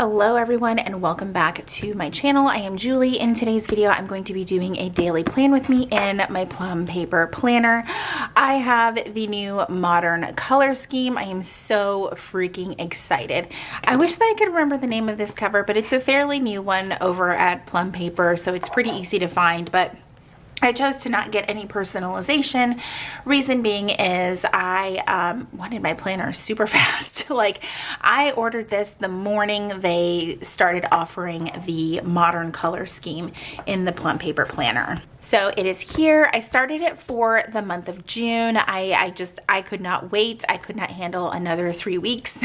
Hello everyone and welcome back to my channel. I am Julie. In today's video I'm going to be doing a daily plan with me in my Plum paper planner. I have the new modern color scheme. I am so freaking excited. I wish that I could remember the name of this cover, but it's a fairly new one over at Plum paper, so it's pretty easy to find, but I chose to not get any personalization. Reason being is I wanted my planner super fast. Like, I ordered this the morning they started offering the modern color scheme in the Plum paper planner. So it is here. I started it for the month of June. I could not wait. I could not handle another 3 weeks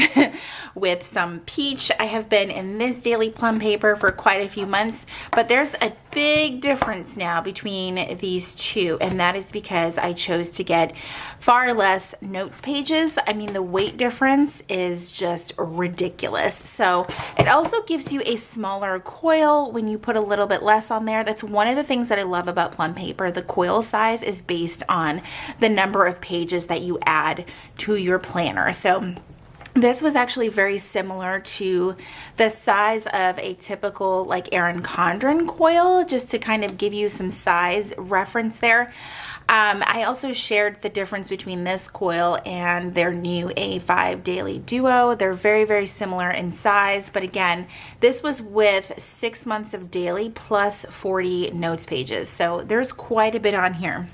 with some peach. I have been in this daily Plum paper for quite a few months, but there's a big difference now between these two, and that is because I chose to get far less notes pages. I mean, the weight difference is just ridiculous. So it also gives you a smaller coil when you put a little bit less on there. That's one of the things that I love about Plum paper. The coil size is based on the number of pages that you add to your planner. So this was actually very similar to the size of a typical like Erin Condren coil, just to kind of give you some size reference there. I also shared the difference between this coil and their new A5 Daily Duo. They're very, very similar in size, but again, this was with 6 months of daily plus 40 notes pages. So there's quite a bit on here.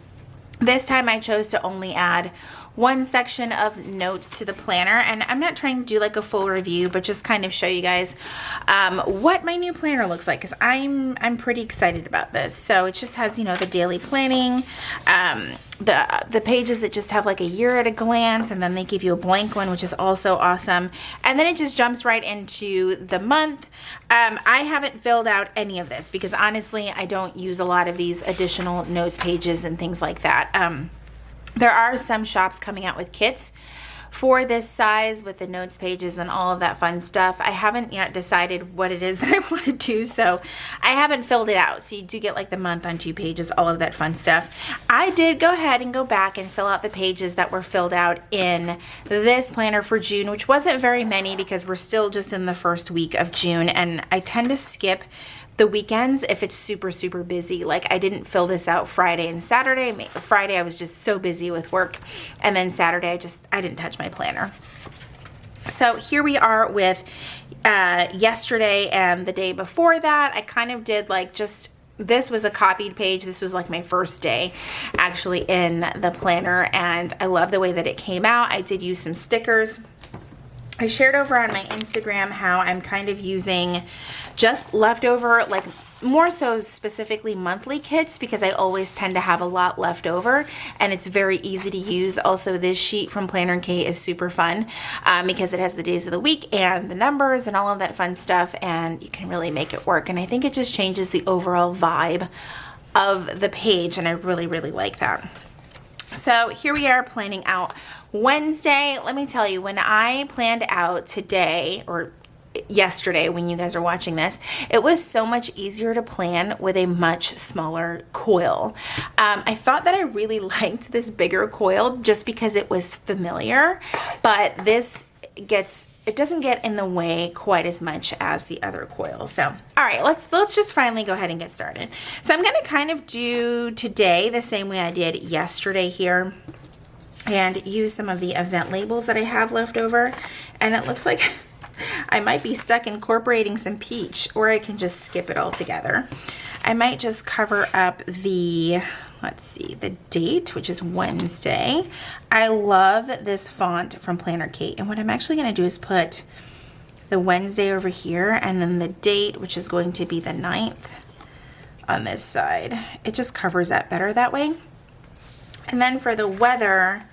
This time I chose to only add one section of notes to the planner, and I'm not trying to do like a full review, but just kind of show you guys what my new planner looks like, because I'm pretty excited about this. So it just has, you know, the daily planning, the pages that just have like a year at a glance, and then they give you a blank one, which is also awesome. And then it just jumps right into the month. I haven't filled out any of this because honestly, I don't use a lot of these additional notes pages and things like that. There are some shops coming out with kits for this size with the notes pages and all of that fun stuff. I haven't yet decided what it is that I want to do, so I haven't filled it out. So you do get like the month on 2 pages, all of that fun stuff. I did go ahead and go back and fill out the pages that were filled out in this planner for June, which wasn't very many because we're still just in the first week of June, and I tend to skip the weekends if it's super, super busy. Like, I didn't fill this out Friday and Saturday. Friday I was just so busy with work, and then Saturday I didn't touch my planner. So here we are with yesterday and the day before that. I kind of did like just, this was a copied page. This was like my first day actually in the planner, and I love the way that it came out. I did use some stickers. I shared over on my Instagram how I'm kind of using just leftover, like more so specifically monthly kits, because I always tend to have a lot left over and it's very easy to use. Also, this sheet from Planner Kate is super fun because it has the days of the week and the numbers and all of that fun stuff, and you can really make it work. And I think it just changes the overall vibe of the page, and I really, really like that. So here we are planning out Wednesday. Let me tell you, when I planned out today, or yesterday when you guys are watching this, it was so much easier to plan with a much smaller coil. I thought that I really liked this bigger coil just because it was familiar, but this it doesn't get in the way quite as much as the other coil. So, all right, let's just finally go ahead and get started. So I'm gonna kind of do today the same way I did yesterday here, and use some of the event labels that I have left over. And it looks like I might be stuck incorporating some peach, or I can just skip it all together. I might just cover up the, let's see, the date, which is Wednesday. I love this font from Planner Kate. And what I'm actually going to do is put the Wednesday over here, and then the date, which is going to be the 9th on this side. It just covers that better that way. And then for the weather,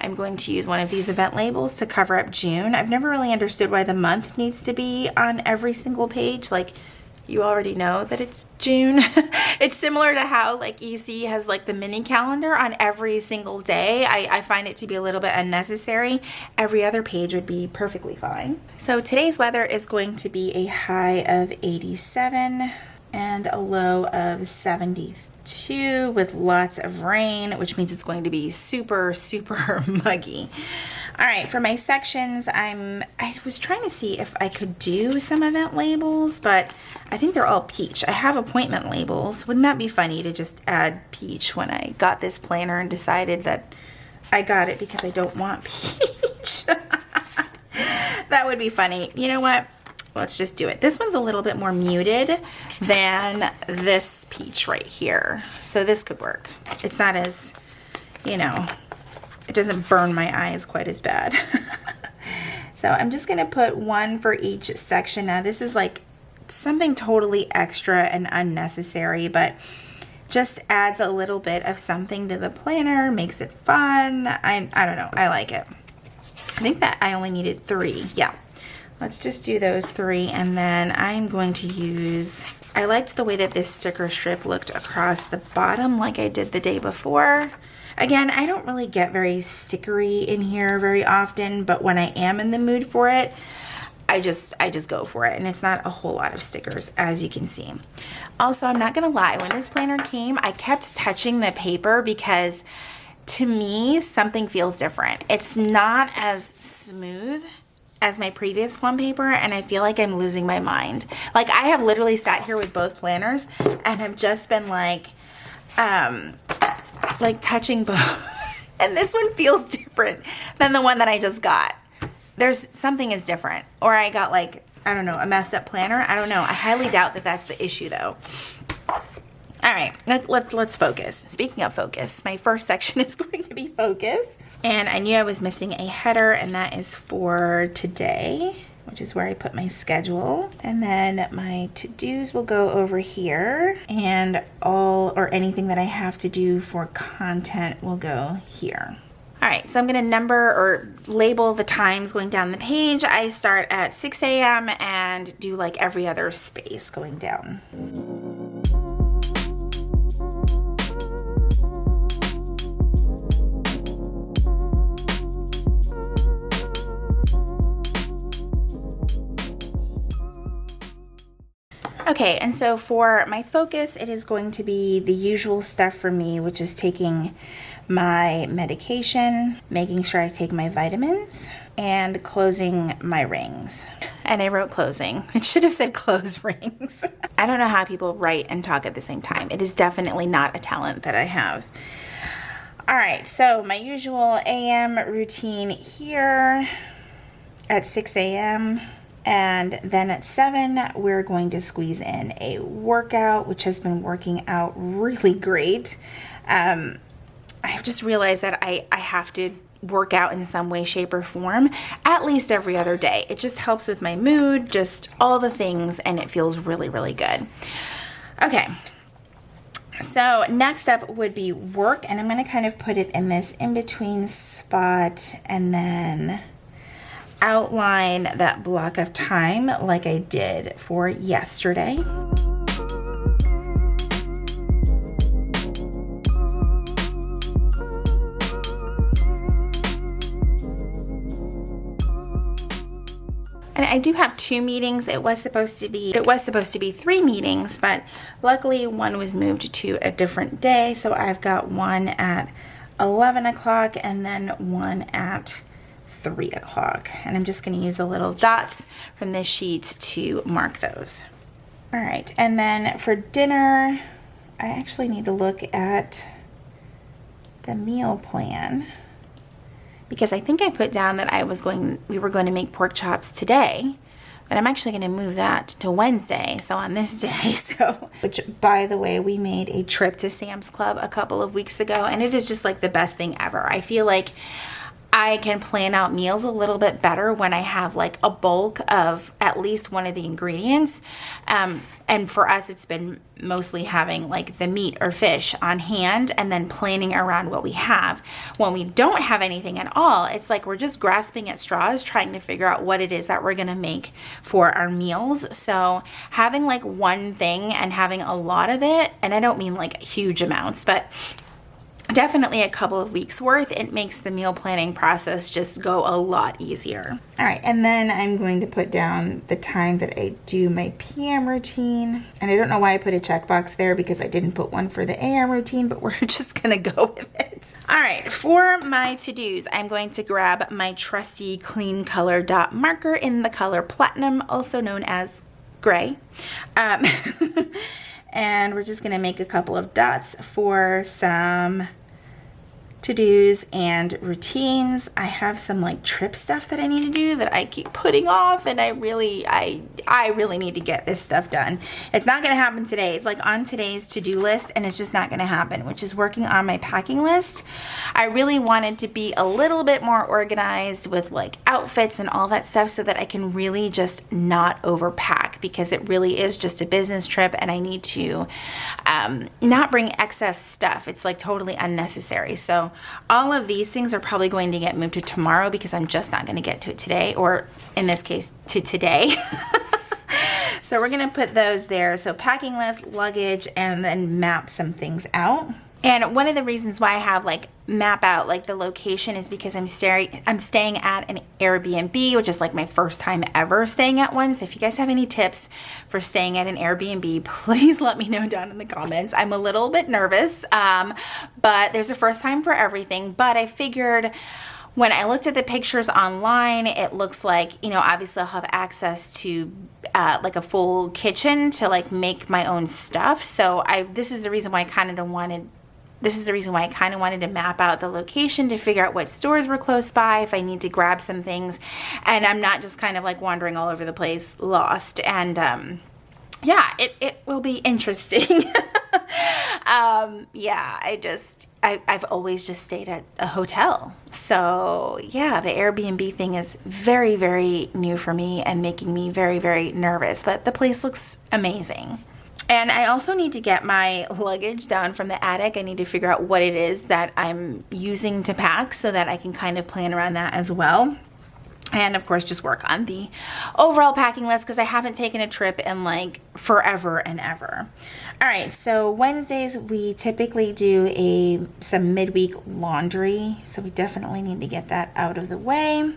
I'm going to use one of these event labels to cover up June. I've never really understood why the month needs to be on every single page. Like, you already know that it's June. It's similar to how like EC has like the mini calendar on every single day. I find it to be a little bit unnecessary. Every other page would be perfectly fine. So today's weather is going to be a high of 87 and a low of 72 with lots of rain, which means it's going to be super, super muggy. All right, for my sections, I was trying to see if I could do some event labels, but I think they're all peach. I have appointment labels. Wouldn't that be funny to just add peach when I got this planner and decided that I got it because I don't want peach? That would be funny. You know what? Let's just do it. This one's a little bit more muted than this peach right here. So this could work. It's not as, you know, it doesn't burn my eyes quite as bad. So I'm just gonna put one for each section. Now this is like something totally extra and unnecessary, but just adds a little bit of something to the planner, makes it fun. I don't know, I like it. I think that I only needed 3, yeah. Let's just do those 3, and then I'm going to use, I liked the way that this sticker strip looked across the bottom like I did the day before. Again, I don't really get very stickery in here very often, but when I am in the mood for it, I just go for it, and it's not a whole lot of stickers, as you can see. Also, I'm not gonna lie, when this planner came, I kept touching the paper because to me, something feels different. It's not as smooth as my previous Plum paper, and I feel like I'm losing my mind. Like, I have literally sat here with both planners and have just been like touching both. And this one feels different than the one that I just got. There's something is different. Or I got like, I don't know, a messed up planner. I don't know. I highly doubt that that's the issue though. All right, let's focus. Speaking of focus, my first section is going to be focus. And I knew I was missing a header, and that is for today, which is where I put my schedule. And then my to-dos will go over here, and anything that I have to do for content will go here. All right, so I'm gonna number or label the times going down the page. I start at 6 a.m. and do like every other space going down. Okay, and so for my focus, it is going to be the usual stuff for me, which is taking my medication, making sure I take my vitamins, and closing my rings. And I wrote closing. It should have said close rings. I don't know how people write and talk at the same time. It is definitely not a talent that I have. All right, so my usual AM routine here at 6 a.m. And then at 7, we're going to squeeze in a workout, which has been working out really great. I've just realized that I have to work out in some way, shape, or form at least every other day. It just helps with my mood, just all the things, and it feels really, really good. Okay. So next up would be work, and I'm going to kind of put it in this in-between spot and then outline that block of time like I did for yesterday. And I do have 2 meetings. It was supposed to be 3 meetings, but luckily one was moved to a different day. So I've got one at 11 o'clock and then one at 3 o'clock. And I'm just going to use the little dots from this sheet to mark those. All right, and then for dinner, I actually need to look at the meal plan, because I think I put down that we were going to make pork chops today, but I'm actually going to move that to Wednesday, so on this day. Which, by the way, we made a trip to Sam's Club a couple of weeks ago, and it is just like the best thing ever. I feel like I can plan out meals a little bit better when I have like a bulk of at least one of the ingredients. And for us, it's been mostly having like the meat or fish on hand and then planning around what we have. When we don't have anything at all, it's like we're just grasping at straws trying to figure out what it is that we're going to make for our meals. So having like one thing and having a lot of it, and I don't mean like huge amounts, but definitely a couple of weeks worth, it makes the meal planning process just go a lot easier. All right, and then I'm going to put down the time that I do my PM routine. And I don't know why I put a checkbox there because I didn't put one for the AM routine, but we're just gonna go with it. All right, for my to-dos, I'm going to grab my trusty clean color dot marker in the color Platinum, also known as gray. And we're just gonna make a couple of dots for some to-dos and routines. I have some like trip stuff that I need to do that I keep putting off, and I really need to get this stuff done. It's not gonna happen today. It's like on today's to-do list, and it's just not gonna happen, which is working on my packing list. I really wanted to be a little bit more organized with like outfits and all that stuff so that I can really just not overpack, because it really is just a business trip and I need to not bring excess stuff. It's like totally unnecessary. So all of these things are probably going to get moved to tomorrow because I'm just not going to get to it today, or in this case to today. So we're going to put those there. So packing list, luggage, and then map some things out. And one of the reasons why I have like map out like the location is because I'm staying at an Airbnb, which is like my first time ever staying at one. So if you guys have any tips for staying at an Airbnb, please let me know down in the comments. I'm a little bit nervous, but there's a first time for everything. But I figured when I looked at the pictures online, it looks like, you know, obviously I'll have access to like a full kitchen to like make my own stuff. So this is the reason why I kind of wanted to map out the location to figure out what stores were close by, if I need to grab some things, and I'm not just kind of like wandering all over the place lost. And yeah, it will be interesting. Yeah, I've always just stayed at a hotel. So yeah, the Airbnb thing is very, very new for me and making me very, very nervous, but the place looks amazing. And I also need to get my luggage down from the attic. I need to figure out what it is that I'm using to pack so that I can kind of plan around that as well. And of course, just work on the overall packing list because I haven't taken a trip in like forever and ever. All right, so Wednesdays we typically do some midweek laundry. So we definitely need to get that out of the way.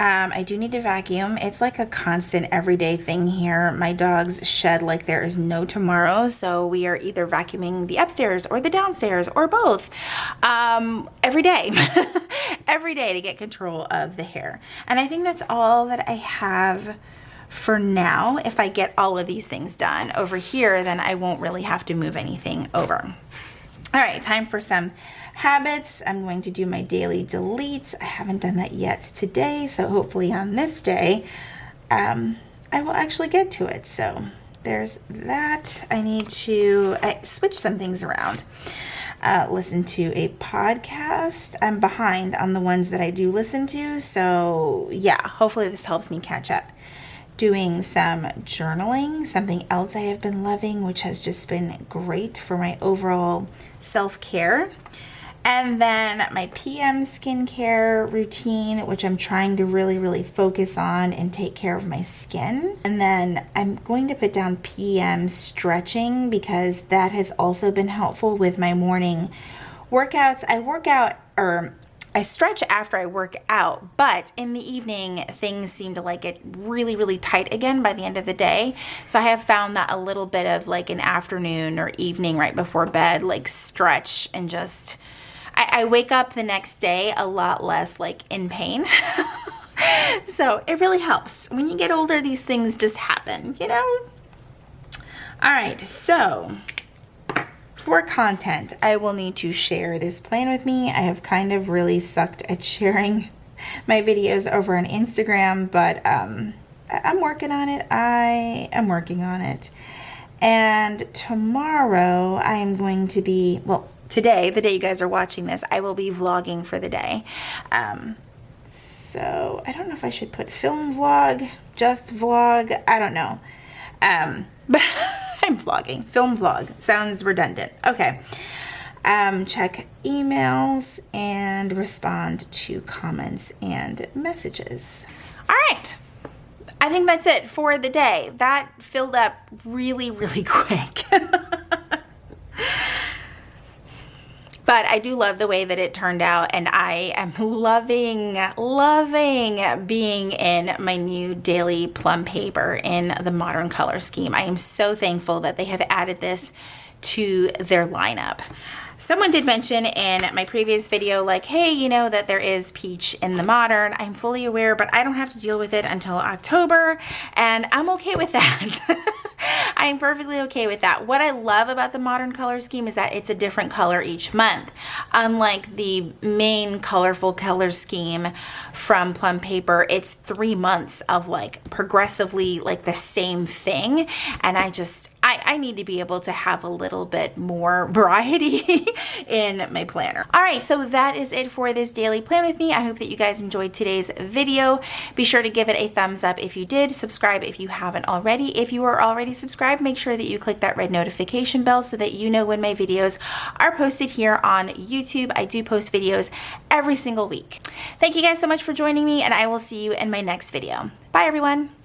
I do need to vacuum. It's like a constant everyday thing here. My dogs shed like there is no tomorrow. So we are either vacuuming the upstairs or the downstairs or both every day, every day to get control of the hair. And I think that's all that I have for now. If I get all of these things done over here, then I won't really have to move anything over. All right, time for some habits. I'm going to do my daily deletes. I haven't done that yet today, so hopefully on this day, I will actually get to it. So there's that. I need to switch some things around. Listen to a podcast. I'm behind on the ones that I do listen to, so yeah, hopefully this helps me catch up. Doing some journaling, something else I have been loving, which has just been great for my overall self-care. And then my PM skincare routine, which I'm trying to really, really focus on and take care of my skin. And then I'm going to put down PM stretching because that has also been helpful with my morning workouts. I stretch after I work out, but in the evening, things seem to like get really, really tight again by the end of the day. So I have found that a little bit of like an afternoon or evening right before bed, like stretch and just, I wake up the next day a lot less like in pain. So it really helps. When you get older, these things just happen, you know? All right, so for content, I will need to share this plan with me. I have kind of really sucked at sharing my videos over on Instagram, but I'm working on it. I am working on it. And tomorrow I am going to be, well, today, the day you guys are watching this, I will be vlogging for the day. So I don't know if I should put film vlog, just vlog, I don't know. But I'm vlogging. Film vlog. Sounds redundant. Okay. Check emails and respond to comments and messages. All right. I think that's it for the day. That filled up really, really quick. But I do love the way that it turned out, and I am loving being in my new daily Plum paper in the modern color scheme. I am so thankful that they have added this to their lineup. Someone did mention in my previous video, like, hey, you know that there is peach in the modern. I'm fully aware, but I don't have to deal with it until October, and I'm okay with that. I'm perfectly okay with that. What I love about the modern color scheme is that it's a different color each month. Unlike the main colorful color scheme from Plum paper, it's 3 months of like progressively like the same thing. And I need to be able to have a little bit more variety in my planner. All right, so that is it for this daily plan with me. I hope that you guys enjoyed today's video. Be sure to give it a thumbs up if you did. Subscribe if you haven't already. If you are already subscribed, make sure that you click that red notification bell so that you know when my videos are posted here on YouTube. I do post videos every single week. Thank you guys so much for joining me, and I will see you in my next video. Bye, everyone.